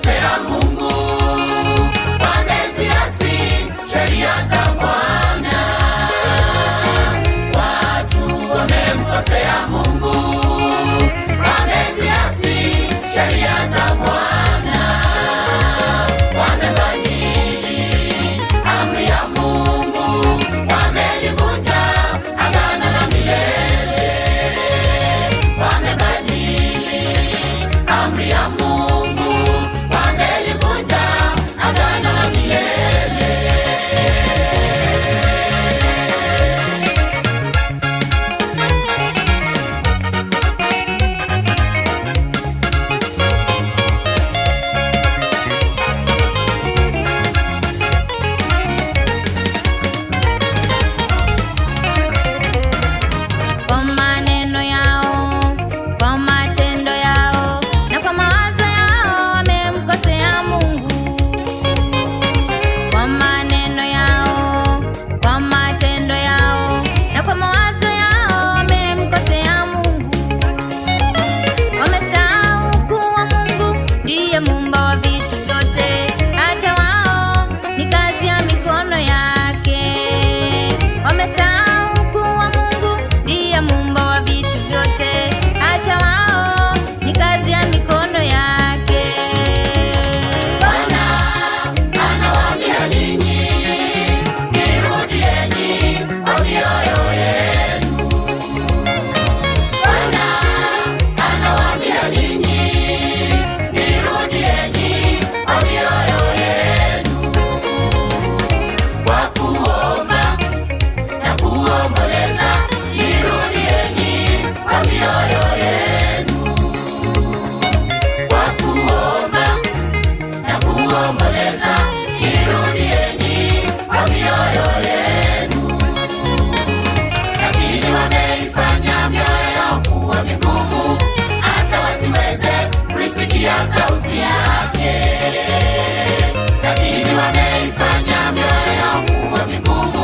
wamemkosea Mungu, wameziasi sheria za Bwana. Watu wamemkosea Mungu, wameziasi sheria za Bwana. Wamebadili amri ya Mungu, wamelivunja agano la milele. Wamebadili amri ya Mungu, wamelivunja agano la milele. Kwa maneno yao, kwa matendo yao na kwa mawazo yao wamemkosea Mungu. Kwa maneno yao, kwa matendo yao na kwa mawazo yao wamemkosea Mungu. Wamesahau kuwa Mungu ndiye muumba wa vitu vyote, hata wao ni kazi ya mikono yake. Wamesahau kuwa Mungu ndiye muumba wa vitu vyote, hata wao ni kazi ya mikono yake. Bwana anawaambia ninyi, nirudieni kwa mioyo yenu. Bwana anawaambia ninyi, nirudieni kwa mioyo yenu. Kwa kuomba na kuomboleza, nirudieni kwa mioyo yenu. Kwa kuomba na kuomboleza, nirudieni kwa mioyo yenu. Lakini wameifanya mioyo yao kuwa migumu, hata wasiweze kuisikia sauti yake. Lakini wameifanya mioyo yao kuwa migumu,